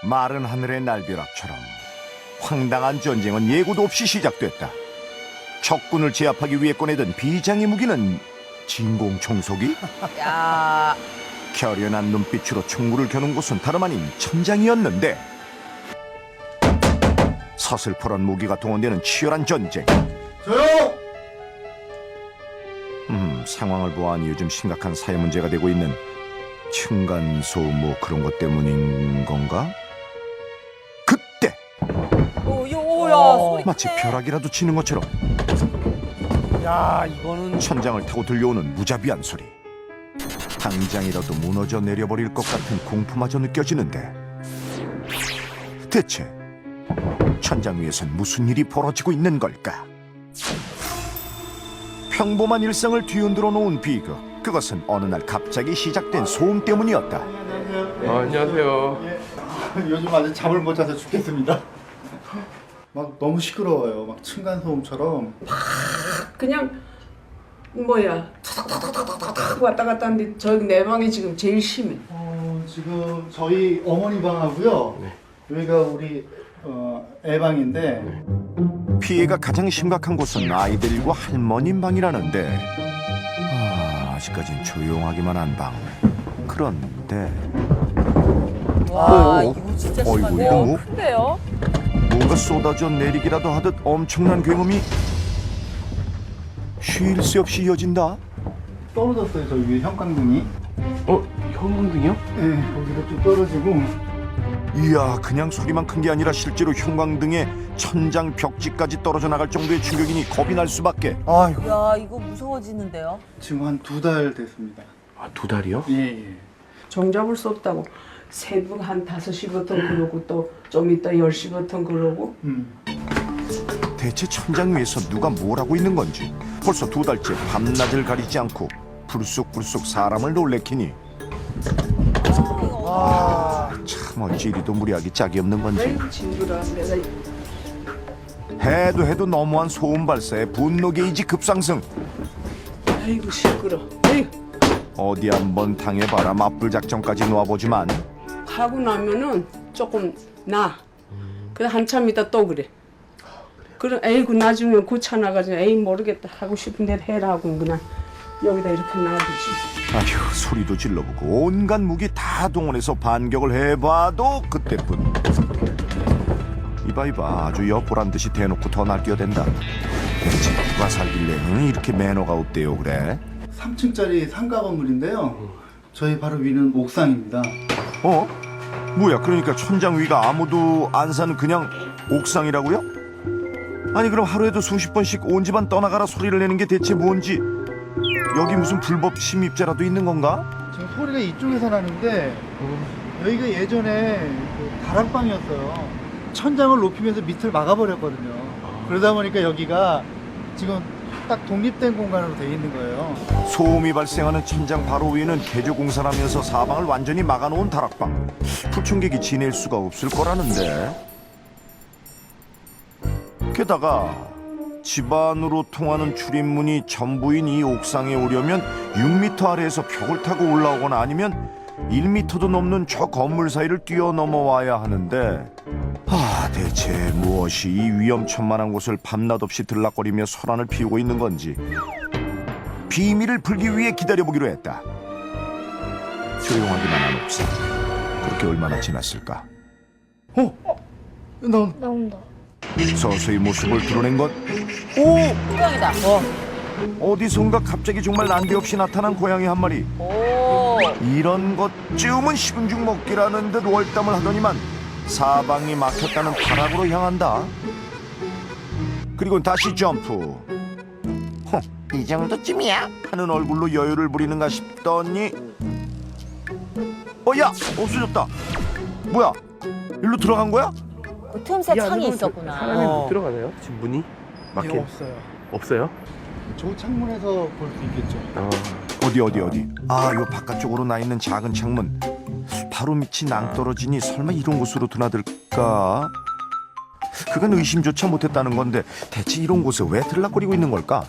마른 하늘의 날벼락처럼 황당한 전쟁은 예고도 없이 시작됐다. 적군을 제압하기 위해 꺼내던 비장의 무기는 진공 청소기? 야, 결연한 눈빛으로 총구를 겨눈 곳은 다름 아닌 천장이었는데, 서슬퍼런 무기가 동원되는 치열한 전쟁. 조용! 상황을 보아하니 요즘 심각한 사회 문제가 되고 있는 층간소음 뭐 그런 것 때문인 건가? 그때 오야, 소리 마치 크네. 벼락이라도 치는 것처럼 야, 이거는 천장을 타고 들려오는 무자비한 소리. 당장이라도 무너져 내려버릴 것 같은 공포마저 느껴지는데, 대체 천장 위에선 무슨 일이 벌어지고 있는 걸까? 평범한 일상을 뒤흔들어 놓은 비극. 그것은 어느 날 갑자기 시작된 소음 때문이었다. 안녕하세요. 예. 요즘 아주 잠을 못 자서 죽겠습니다. 막 너무 시끄러워요. 막 층간 소음처럼. 그냥 뭐야 탁탁탁탁탁 왔다 갔다 하는데 저기 내 방이 지금 제일 심해. 지금 저희 어머니 방하고요. 네. 여기가 우리 애 방인데 피해가 가장 심각한 곳은 아이들과 할머님 방이라는데, 아직까진 조용하기만 한 방. 그런데 와, 이거 진짜 어이구, 심한데요? 이거 뭐? 큰데요? 뭔가 쏟아져 내리기라도 하듯 엄청난 굉음이 쉴 새 없이 이어진다. 떨어졌어요. 저 위에 형광등이. 형광등이요? 네, 거기로 좀 떨어지고. 이야, 그냥 소리만 큰 게 아니라 실제로 형광등에 천장 벽지까지 떨어져 나갈 정도의 충격이니 겁이 날 수밖에. 아이고. 야, 이거 무서워지는데요? 지금 한 2달 됐습니다. 아, 2달이요? 예. 정잡을 수 없다고. 새벽 한 5시부터 그러고 또 좀 이따 10시부터 그러고. 대체 천장 위에서 누가 뭘 하고 있는 건지. 벌써 2달째 밤낮을 가리지 않고 불쑥불쑥 사람을 놀래키니 참 어찌 이리도 무리하기 짝이 없는 건지. 아이고 친구라 내가 해도 너무한 소음 발사에 분노 게이지 급상승. 아이고 시끄러. 아이고 어디 한번 당해봐라 맞불 작전까지 놓아보지만 하고 나면은 조금 나. 그래 한참 있다 또 그래. 그럼 에이구 나중에 고쳐나가지고 에이 모르겠다 하고 싶은 대로 해라 하고 그냥 여기다 이렇게 놔두지. 아휴, 소리도 질러보고 온갖 무기 다 동원해서 반격을 해봐도 그때뿐. 이봐 아주 엿보란 듯이 대놓고 더 날뛰어댄다. 대체 누가 살길래 이렇게 매너가 없대요 그래? 3층짜리 상가 건물인데요. 저희 바로 위는 옥상입니다. 어? 뭐야, 그러니까 천장 위가 아무도 안 사는 그냥 옥상이라고요? 아니 그럼 하루에도 수십 번씩 온 집안 떠나가라 소리를 내는 게 대체 뭔지. 여기 무슨 불법 침입자라도 있는 건가? 지금 소리가 이쪽에서 나는데 여기가 예전에 그 다락방이었어요. 천장을 높이면서 밑을 막아버렸거든요. 그러다 보니까 여기가 지금 딱 독립된 공간으로 돼 있는 거예요. 소음이 발생하는 천장 바로 위에는 개조 공사를 하면서 사방을 완전히 막아놓은 다락방. 불청객이 지낼 수가 없을 거라는데. 게다가 집안으로 통하는 출입문이 전부인 이 옥상에 오려면 6m 아래에서 벽을 타고 올라오거나 아니면 1m도 넘는 저 건물 사이를 뛰어넘어와야 하는데, 대체 무엇이 이 위험천만한 곳을 밤낮 없이 들락거리며 소란을 피우고 있는 건지 비밀을 풀기 위해 기다려보기로 했다. 조용하기만 한 옥상. 그렇게 얼마나 지났을까? 나온다. 서서히 모습을 드러낸 것. 오! 고양이다. 어디선가 갑자기 정말 난데없이 나타난 고양이 한 마리. 오, 이런 것쯤은 식은 죽 먹기라는 듯 월담을 하더니만 사방이 막혔다는 타락으로 향한다. 그리고 다시 점프. 이 정도쯤이야? 하는 얼굴로 여유를 부리는가 싶더니 야! 없어졌다. 뭐야? 일로 들어간 거야? 그 틈새 창이 있었구나. 사람이 못 들어가나요? 지금 문이 막힌. 없어요. 없어요? 저 창문에서 볼 수 있겠죠. 어디? 요 바깥쪽으로 나 있는 작은 창문. 바로 밑이 낭떠러지니 설마 이런 곳으로 드나들까? 그건 의심조차 못했다는 건데 대체 이런 곳에 왜 들락거리고 있는 걸까?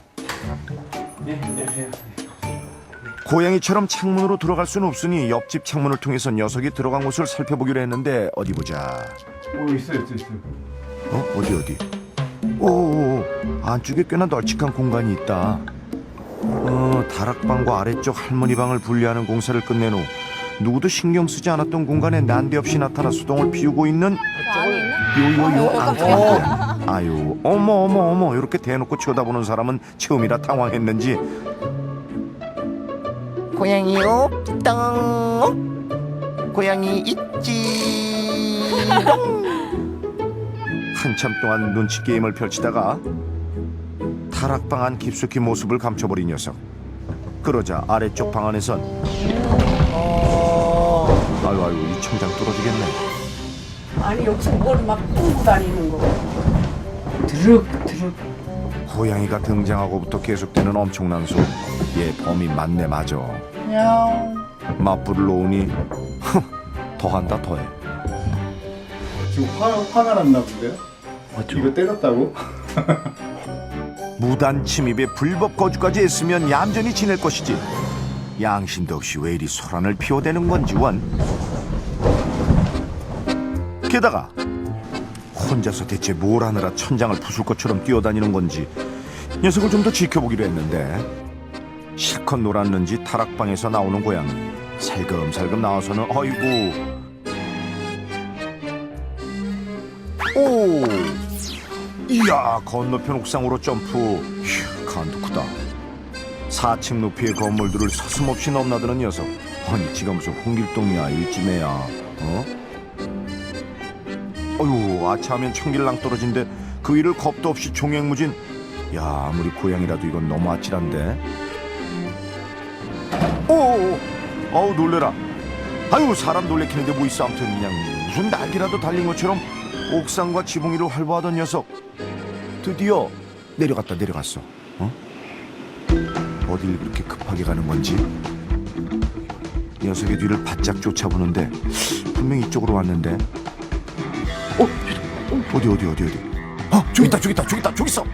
고양이처럼 창문으로 들어갈 수는 없으니 옆집 창문을 통해서 녀석이 들어간 곳을 살펴보기로 했는데 어디 보자. 있어요. 어디? 오, 안쪽에 꽤나 널찍한 공간이 있다. 다락방과 아래쪽 할머니 방을 분리하는 공사를 끝낸 후 누구도 신경 쓰지 않았던 공간에 난데없이 나타나 수동을 피우고 있는 요 앙팡이들. 아유, 어머 이렇게 대놓고 쳐다보는 사람은 처음이라 당황했는지 고양이요? 땅 고양이 있지 한참 동안 눈치 게임을 펼치다가 다락방 안 깊숙이 모습을 감춰버린 녀석. 그러자 아래쪽 방 안에선 아유 이 천장 뚫어지겠네. 아니 여기서 뭘 막 끌고 다니는 거. 드륵. 고양이가 등장하고부터 계속되는 엄청난 소리. 얘 범이 맞네 맞아. 맞불을 놓으니 더한다 더해. 지금 화가 났나 본데요? 맞죠? 이거 때렸다고? 무단 침입에 불법 거주까지 했으면 얌전히 지낼 것이지. 양심도 없이 왜 이리 소란을 피워대는 건지 원. 게다가 혼자서 대체 뭘 하느라 천장을 부술 것처럼 뛰어다니는 건지 녀석을 좀 더 지켜보기로 했는데 실컷 놀았는지 다락방에서 나오는 고양이 살금살금 나와서는 어이구 오 이야 건너편 옥상으로 점프. 휴 간도 크다. 4층 높이의 건물들을 서슴없이 넘나드는 녀석. 아니 지가 무슨 홍길동이야 일지매야. 어휴 아차하면 청길랑 떨어진데 그 위를 겁도 없이 종횡무진. 야 아무리 고양이라도 이건 너무 아찔한데. 어우 놀래라. 아유 사람 놀래키는데 뭐 있어. 아무튼 그냥 무슨 날개라도 달린 것처럼 옥상과 지붕 위를 활보하던 녀석. 드디어 내려갔어. 어딜 그렇게 급하게 가는 건지. 녀석의 뒤를 바짝 쫓아보는데 분명히 이쪽으로 왔는데 어디 저기 있다 저기 있어.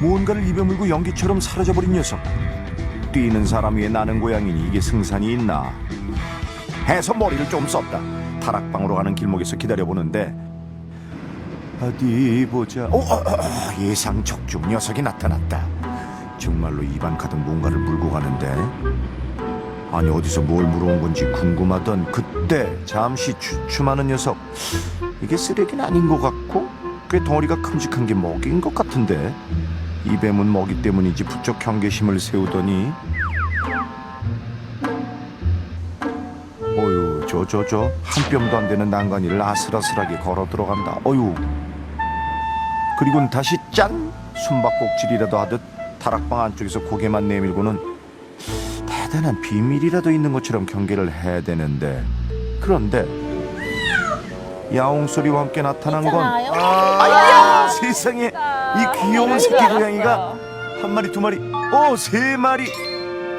뭔가를 입에 물고 연기처럼 사라져버린 녀석. 뛰는 사람 위에 나는 고양이니 이게 승산이 있나 해서 머리를 좀 썼다. 다락방으로 가는 길목에서 기다려보는데 어디 보자. 예상 적중 녀석이 나타났다. 정말로 입안 가득 뭔가를 물고 가는데 아니 어디서 뭘 물어온 건지 궁금하던 그때 잠시 주춤하는 녀석. 이게 쓰레기는 아닌 것 같고 꽤 덩어리가 큼직한 게 먹이인 것 같은데 이 뱀은 먹이 때문인지 부쩍 경계심을 세우더니 어휴 저 한 뼘도 안 되는 난간이를 아슬아슬하게 걸어 들어간다. 어휴 그리고는 다시 짠 숨바꼭질이라도 하듯 다락방 안쪽에서 고개만 내밀고는 대단한 비밀이라도 있는 것처럼 경계를 해야 되는데 그런데 야옹 소리와 함께 나타난 건 아야 세상에 이 귀여운 새끼 고양이가 한 마리 두 마리 세 마리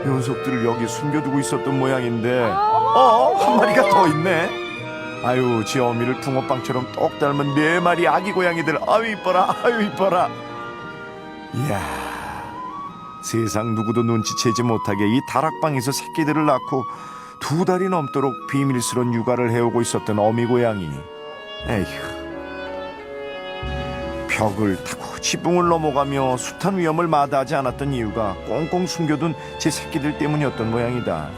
녀석들을 여기 숨겨두고 있었던 모양인데 한 마리가 더 있네. 아유 지 어미를 붕어빵처럼 똑 닮은 4마리 아기 고양이들. 아유 이뻐라. 이야 세상 누구도 눈치채지 못하게 이 다락방에서 새끼들을 낳고 2달이 넘도록 비밀스러운 육아를 해오고 있었던 어미 고양이. 에휴 벽을 타고 지붕을 넘어가며 숱한 위험을 마다하지 않았던 이유가 꽁꽁 숨겨둔 제 새끼들 때문이었던 모양이다.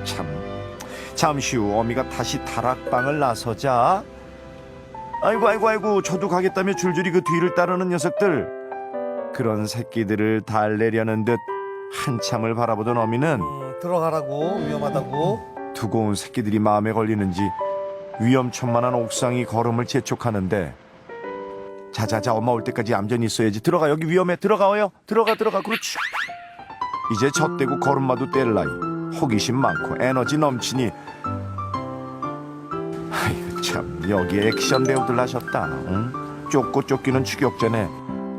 참 잠시 후 어미가 다시 다락방을 나서자 아이고 저도 가겠다며 줄줄이 그 뒤를 따르는 녀석들. 그런 새끼들을 달래려는 듯 한참을 바라보던 어미는 들어가라고 위험하다고. 두고 온 새끼들이 마음에 걸리는지 위험천만한 옥상이 걸음을 재촉하는데 자자자 엄마 올 때까지 얌전히 있어야지. 들어가 여기 위험해. 들어가요. 들어가 그렇지. 이제 젖대고 걸음마도 뗄 나이. 호기심 많고 에너지 넘치니 아이고 참 여기에 액션 배우들 하셨다. 응? 쫓고 쫓기는 추격전에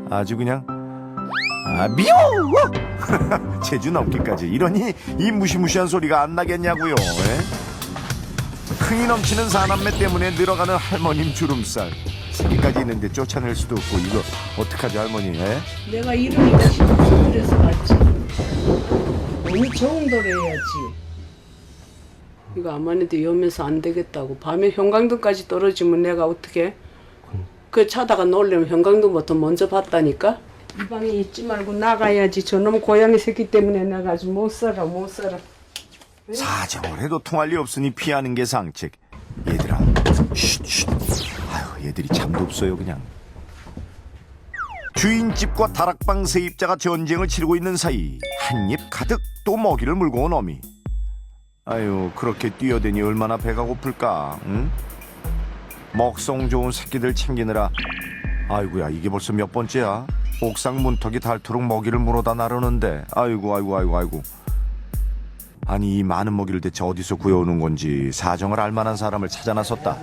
아주 그냥 미워 제주 넘기까지 이러니 이 무시무시한 소리가 안 나겠냐고요. 흥이 넘치는 사남매 때문에 늘어가는 할머님 주름살. 새끼까지 있는데 쫓아낼 수도 없고 이거 어떡하지 할머니. 내가 이러니까 그래서 갔지. 이 정도로 해야지. 이거 아무래도 위험해서 안 되겠다고. 밤에 형광등까지 떨어지면 내가 어떻게? 그 차다가 놀려면 형광등부터 먼저 봤다니까. 이 방에 있지 말고 나가야지. 저놈 고양이 새끼 때문에 내가 아주 못 살아. 사정을 해도 통할 리 없으니 피하는 게 상책. 얘들아, 쉿. 아유, 얘들이 잠도 없어요 그냥. 주인집과 다락방 세입자가 전쟁을 치르고 있는 사이 한 입 가득 또 먹이를 물고 온 어미. 아유, 그렇게 뛰어대니 얼마나 배가 고플까. 응? 먹성 좋은 새끼들 챙기느라. 아이고야, 이게 벌써 몇 번째야. 옥상 문턱이 닳도록 먹이를 물어다 나르는데. 아이고. 아니, 이 많은 먹이를 대체 어디서 구해오는 건지 사정을 알 만한 사람을 찾아 나섰다.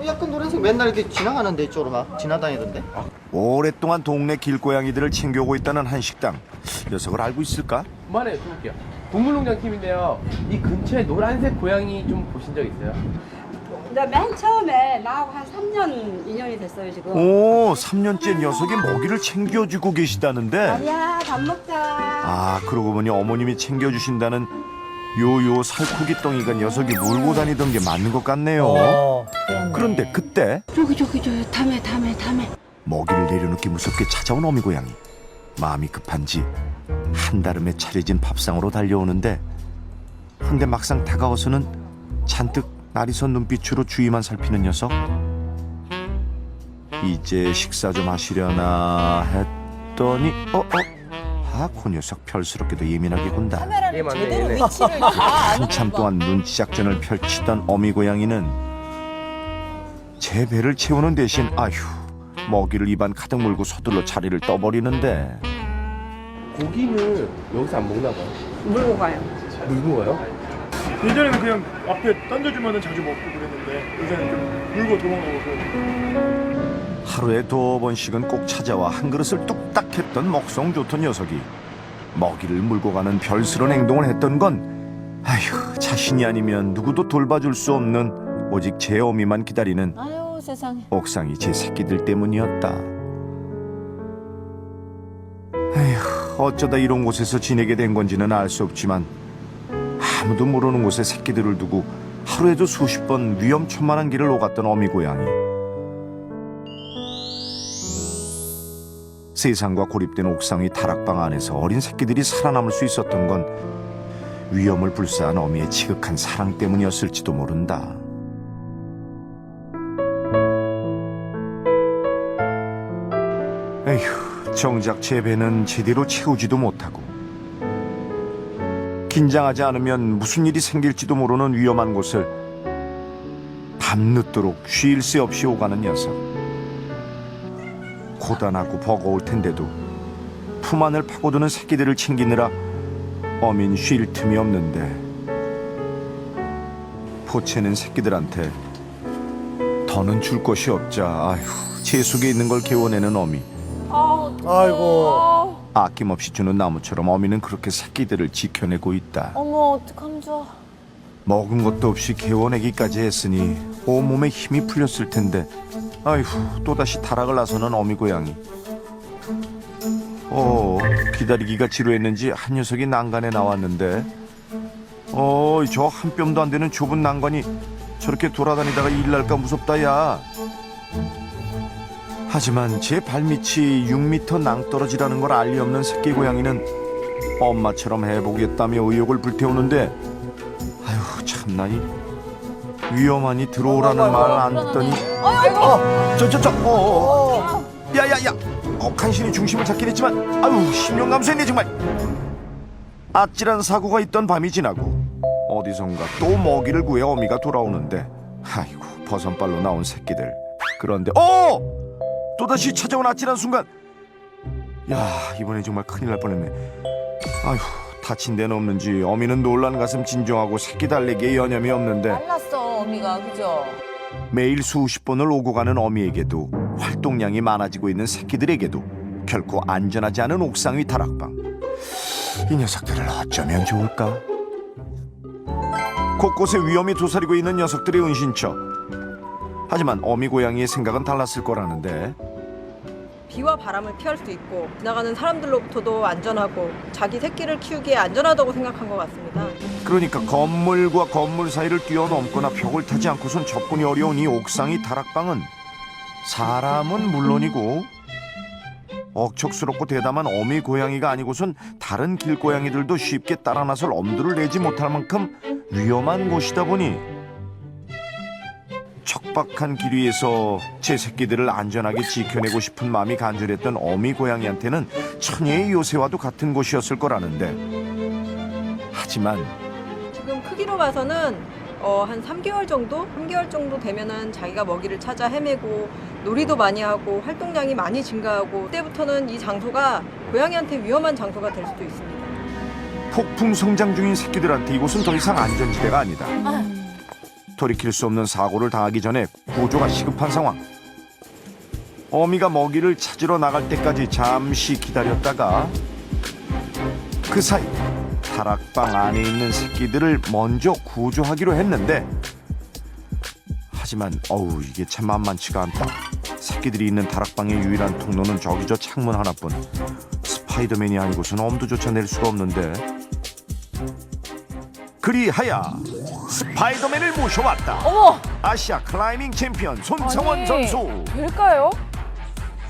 약간 노란색 맨날 이렇게 지나가는데 이쪽으로 막 지나다니던데. 오랫동안 동네 길고양이들을 챙겨오고 있다는 한 식당. 녀석을 알고 있을까? 말해 볼게요. 동물농장 팀인데요. 이 근처에 노란색 고양이 좀 보신 적 있어요? 근데 맨 처음에 나하고 한 3년 인연이 됐어요 지금. 오, 3년째 녀석이 먹이를 챙겨주고 계시다는데. 아니야 밥 먹자. 아, 그러고 보니 어머님이 챙겨주신다는 요요 살코기 덩이가 녀석이 몰고 다니던 게 맞는 것 같네요. 그런데 그때 저기 담에. 먹이를 내려놓기 무섭게 찾아온 어미 고양이. 마음이 급한지 한다름에 차려진 밥상으로 달려오는데, 근데 막상 다가와서는 잔뜩 나리선 눈빛으로 주위만 살피는 녀석. 이제 식사 좀 하시려나 했더니 아, 그 녀석 별스럽게도 예민하게 군다. 카메라를 예, 맞네, 제대로 예. 위치를 다 아는 한참 거. 동안 눈치 작전을 펼치던 어미 고양이는 제 배를 채우는 대신 먹이를 입안 가득 물고 서둘러 자리를 떠버리는데. 고기는 여기서 안 먹나 봐요. 물고 가요. 물고 가요? 예전에는 그냥 앞에 던져주면 자주 먹고 그랬는데 요새는 좀 물고 도망가고. 하루에 2번씩은 꼭 찾아와 한 그릇을 뚝딱 했던 먹성 좋던 녀석이 먹이를 물고 가는 별스런 행동을 했던 건 자신이 아니면 누구도 돌봐줄 수 없는 오직 제 어미만 기다리는 아유, 세상에. 옥상이 제 새끼들 때문이었다. 어쩌다 이런 곳에서 지내게 된 건지는 알 수 없지만 아무도 모르는 곳에 새끼들을 두고 하루에도 수십 번 위험천만한 길을 오갔던 어미 고양이. 세상과 고립된 옥상의 다락방 안에서 어린 새끼들이 살아남을 수 있었던 건 위험을 불사한 어미의 지극한 사랑 때문이었을지도 모른다. 에휴, 정작 제 배는 제대로 채우지도 못하고 긴장하지 않으면 무슨 일이 생길지도 모르는 위험한 곳을 밤늦도록 쉴 새 없이 오가는 녀석. 고단하고 버거울 텐데도 품 안을 파고드는 새끼들을 챙기느라 어민 쉴 틈이 없는데, 포체는 새끼들한테 더는 줄 것이 없자 제 속에 있는 걸 개워내는 어미. 아이고. 아낌없이 주는 나무처럼 어미는 그렇게 새끼들을 지켜내고 있다. 어머, 어떡하면 좋아. 먹은 것도 없이 개워내기까지 했으니 온몸에 힘이 풀렸을 텐데 또다시 타락을 나서는 어미 고양이. 기다리기가 지루했는지 한 녀석이 난간에 나왔는데 저 한 뼘도 안 되는 좁은 난간이 저렇게 돌아다니다가 일날까 무섭다 야. 하지만 제 발밑이 6m 낭떠러지라는 걸 알리 없는 새끼 고양이는 엄마처럼 해보겠다며 의욕을 불태우는데 참나니 위험하니 들어오라는 말 안 듣더니 야야야. 간신히 중심을 잡긴 했지만 신용 감소했네 정말. 아찔한 사고가 있던 밤이 지나고 어디선가 또 먹이를 구해 어미가 돌아오는데 버선발로 나온 새끼들. 그런데 또다시 찾아온 아찔한 순간, 이번엔 정말 큰일 날 뻔했네. 다친 데는 없는지 어미는 놀란 가슴 진정하고 새끼 달래기에 여념이 없는데, 말랐어, 어미가. 그죠? 매일 수십 번을 오고 가는 어미에게도 활동량이 많아지고 있는 새끼들에게도 결코 안전하지 않은 옥상 위 다락방. 이 녀석들을 어쩌면 좋을까? 곳곳에 위험이 도사리고 있는 녀석들의 은신처. 하지만 어미 고양이의 생각은 달랐을 거라는데, 비와 바람을 피할 수 있고 지나가는 사람들로부터도 안전하고 자기 새끼를 키우기에 안전하다고 생각한 것 같습니다. 그러니까 건물과 건물 사이를 뛰어넘거나 벽을 타지 않고선 접근이 어려운 이 옥상이 다락방은 사람은 물론이고 억척스럽고 대담한 어미 고양이가 아니고선 다른 길고양이들도 쉽게 따라 나설 엄두를 내지 못할 만큼 위험한 곳이다 보니 척박한 길 위에서 제 새끼들을 안전하게 지켜내고 싶은 마음이 간절했던 어미 고양이한테는 천혜의 요새와도 같은 곳이었을 거라는데 하지만 지금 크기로 봐서는 한 3개월 정도? 3개월 정도 되면은 자기가 먹이를 찾아 헤매고 놀이도 많이 하고 활동량이 많이 증가하고 그때부터는 이 장소가 고양이한테 위험한 장소가 될 수도 있습니다. 폭풍 성장 중인 새끼들한테 이곳은 더 이상 안전지대가 아니다. 돌이킬 수 없는 사고를 당하기 전에 구조가 시급한 상황. 어미가 먹이를 찾으러 나갈 때까지 잠시 기다렸다가 그 사이 다락방 안에 있는 새끼들을 먼저 구조하기로 했는데 하지만 이게 참 만만치가 않다. 새끼들이 있는 다락방의 유일한 통로는 저기 저 창문 하나뿐. 스파이더맨이 아니고서는 엄두조차 낼 수가 없는데 그리하여 스파이더맨을 모셔왔다. 어머! 아시아 클라이밍 챔피언 손성원 아니, 선수. 될까요?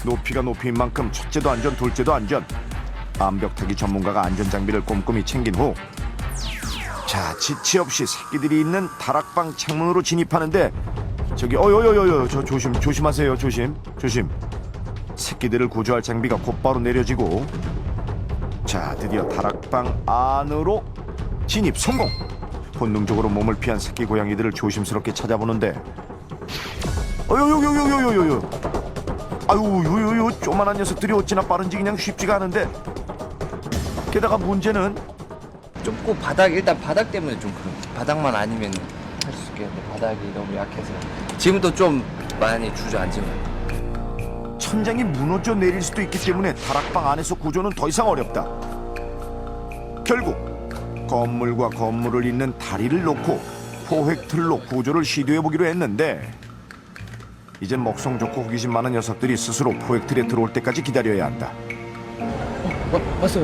높이가 높이인 만큼 첫째도 안전 둘째도 안전. 암벽타기 전문가가 안전장비를 꼼꼼히 챙긴 후 자 지체 없이 새끼들이 있는 다락방 창문으로 진입하는데 저기 저 조심하세요. 조심 새끼들을 구조할 장비가 곧바로 내려지고 자 드디어 다락방 안으로 진입 성공. 본능적으로 몸을 피한 새끼 고양이들을 조심스럽게 찾아보는데 아유 조만한 녀석들이 어찌나 빠른지 그냥 쉽지가 않은데 게다가 문제는 좁고 일단 바닥 때문에 좀 그런. 바닥만 아니면 할 수 있겠는데 바닥이 너무 약해서 지금도 좀 많이 주저앉은. 천장이 무너져 내릴 수도 있기 때문에 다락방 안에서 구조는 더 이상 어렵다. 결국 건물과 건물을 잇는 다리를 놓고 포획틀로 구조를 시도해보기로 했는데 이젠 먹성 좋고 호기심 많은 녀석들이 스스로 포획틀에 들어올 때까지 기다려야 한다. 왔어.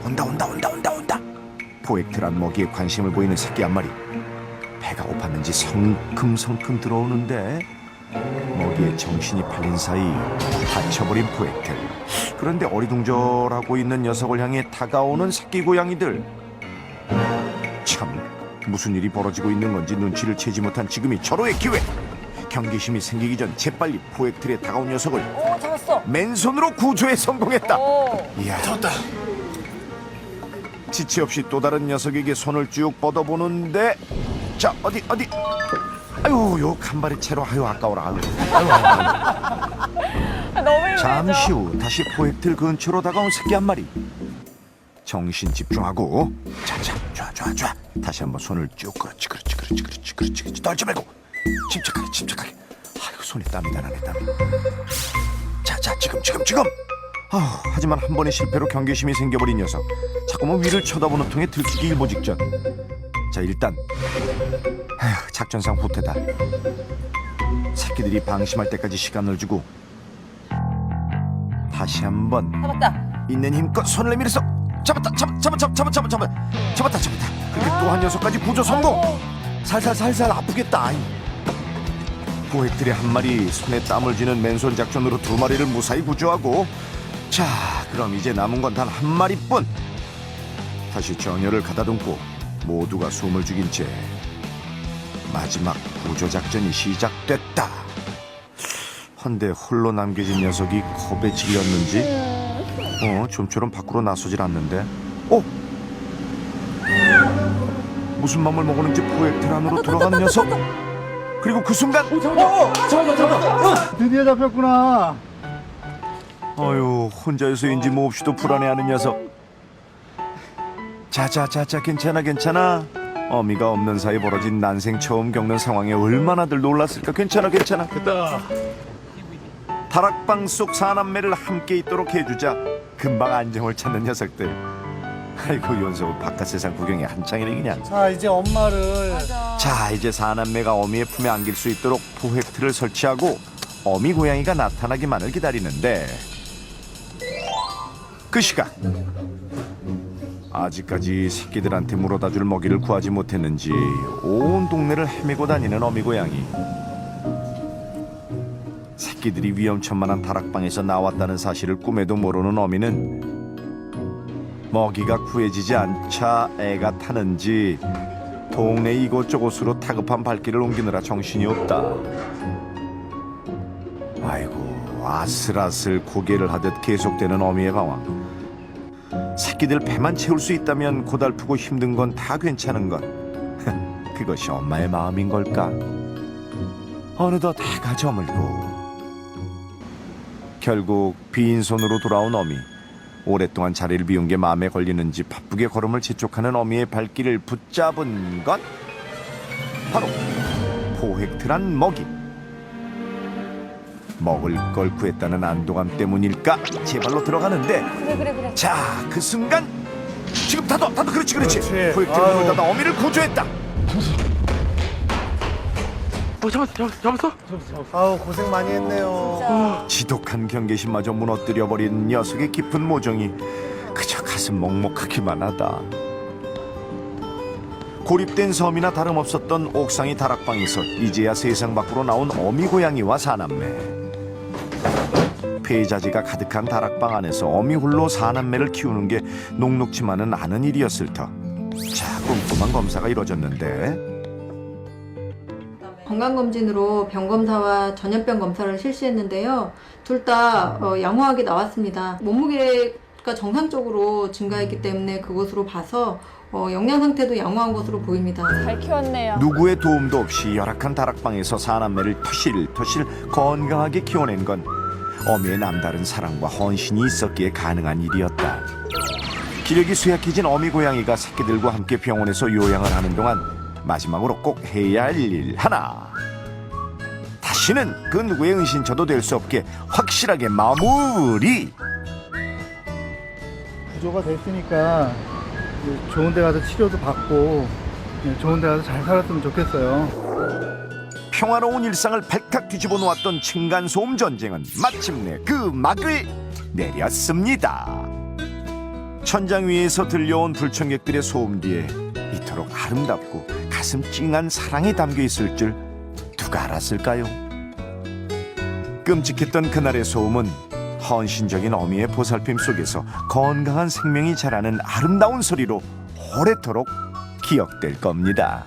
온다. 포획틀 안 먹이에 관심을 보이는 새끼 한 마리. 배가 고팠는지 성큼성큼 들어오는데 먹이에 정신이 팔린 사이 다쳐버린 포획틀. 그런데 어리둥절하고 있는 녀석을 향해 다가오는 새끼 고양이들. 참 무슨 일이 벌어지고 있는 건지 눈치를 채지 못한 지금이 절호의 기회. 경계심이 생기기 전 재빨리 포획틀에 다가온 녀석을 잡았어. 맨손으로 구조에 성공했다. 이야, 잡았다. 지체 없이 또 다른 녀석에게 손을 쭉 뻗어보는데 자 어디 아유 요 간발의 채로 아까워라. 너무 힘들죠. 잠시 후 다시 포획틀 근처로 다가온 새끼 한 마리. 정신 집중하고 좋아 다시 한번 손을 쭉 그렇지 떨지 말고 침착하게. 아이고 손에 땀이 나네. 자 지금 하지만 한 번의 실패로 경계심이 생겨버린 녀석. 자꾸만 위를 쳐다보는 통에 들키기 일보 직전. 자 일단 작전상 후퇴다. 새끼들이 방심할 때까지 시간을 주고 다시 한번 잡았다. 있는 힘껏 손을 내밀어서 잡았다. 그리고 또 한 녀석까지 구조 성공. 살살 아프겠다. 포획틀의 한 마리 손에 땀을 쥐는 맨손 작전으로 두 마리를 무사히 구조하고 자 그럼 이제 남은 건 단 한 마리뿐. 다시 정열을 가다듬고 모두가 숨을 죽인 채 마지막 구조 작전이 시작됐다. 헌데 홀로 남겨진 녀석이 겁에 질렸는지 좀처럼 밖으로 나서질 않는데 무슨 맘을 먹었는지 포획틀 안으로 들어간 녀석. 그리고 그 순간 잡았다. 드디어 잡혔구나. 어휴 혼자여서인지 몹시도 불안해하는 녀석. 자자 괜찮아. 어미가 없는 사이 벌어진 난생 처음 겪는 상황에 얼마나들 놀랐을까. 괜찮아. 됐다. 다락방 속 사남매를 함께 있도록 해주자 금방 안정을 찾는 녀석들. 아이고 연서 바깥 세상 구경이 한창이네 그냥. 자 이제 엄마를 자 이제 사남매가 어미의 품에 안길 수 있도록 포획틀을 설치하고 어미 고양이가 나타나기만을 기다리는데 그 시각 아직까지 새끼들한테 물어다 줄 먹이를 구하지 못했는지 온 동네를 헤매고 다니는 어미 고양이. 새끼들이 위험천만한 다락방에서 나왔다는 사실을 꿈에도 모르는 어미는 먹이가 구해지지 않자 애가 타는지 동네 이곳저곳으로 다급한 발길을 옮기느라 정신이 없다. 아이고, 아슬아슬 고개를 하듯 계속되는 어미의 방황. 새끼들 배만 채울 수 있다면 고달프고 힘든 건 다 괜찮은 것. 그것이 엄마의 마음인 걸까? 어느덧 해가 저물고 결국 빈손으로 돌아온 어미. 오랫동안 자리를 비운 게 마음에 걸리는지 바쁘게 걸음을 재촉하는 어미의 발길을 붙잡은 건 바로 포획틀한 먹이. 먹을 걸 구했다는 안도감 때문일까? 제 발로 들어가는데 그래. 자, 그 순간 지금 다도 그렇지. 그렇지. 포획틀 아유. 문을 닫아 어미를 구조했다. 잡았어? 아우 고생 많이 했네요. 지독한 경계심마저 무너뜨려버린 녀석의 깊은 모정이 그저 가슴 먹먹하기만 하다. 고립된 섬이나 다름없었던 옥상의 다락방에서 이제야 세상 밖으로 나온 어미 고양이와 사남매. 폐자지가 가득한 다락방 안에서 어미 홀로 사남매를 키우는 게 녹록지만은 않은 일이었을 터. 자, 꼼꼼한 검사가 이뤄졌는데 건강검진으로 병검사와 전염병 검사를 실시했는데요. 둘 다 양호하게 나왔습니다. 몸무게가 정상적으로 증가했기 때문에 그것으로 봐서 영양 상태도 양호한 것으로 보입니다. 잘 키웠네요. 누구의 도움도 없이 열악한 다락방에서 사남매를 터실터실 건강하게 키워낸 건 어미의 남다른 사랑과 헌신이 있었기에 가능한 일이었다. 기력이 쇠약해진 어미 고양이가 새끼들과 함께 병원에서 요양을 하는 동안 마지막으로 꼭 해야 할 일 하나. 다시는 그 누구의 은신처도 될 수 없게 확실하게 마무리. 구조가 됐으니까 좋은 데 가서 치료도 받고 좋은 데 가서 잘 살았으면 좋겠어요. 평화로운 일상을 발칵 뒤집어 놓았던 층간소음 전쟁은 마침내 그 막을 내렸습니다. 천장 위에서 들려온 불청객들의 소음 뒤에 이토록 아름답고 가슴 찡한 사랑이 담겨 있을 줄 누가 알았을까요? 끔찍했던 그날의 소음은 헌신적인 어미의 보살핌 속에서 건강한 생명이 자라는 아름다운 소리로 오래도록 기억될 겁니다.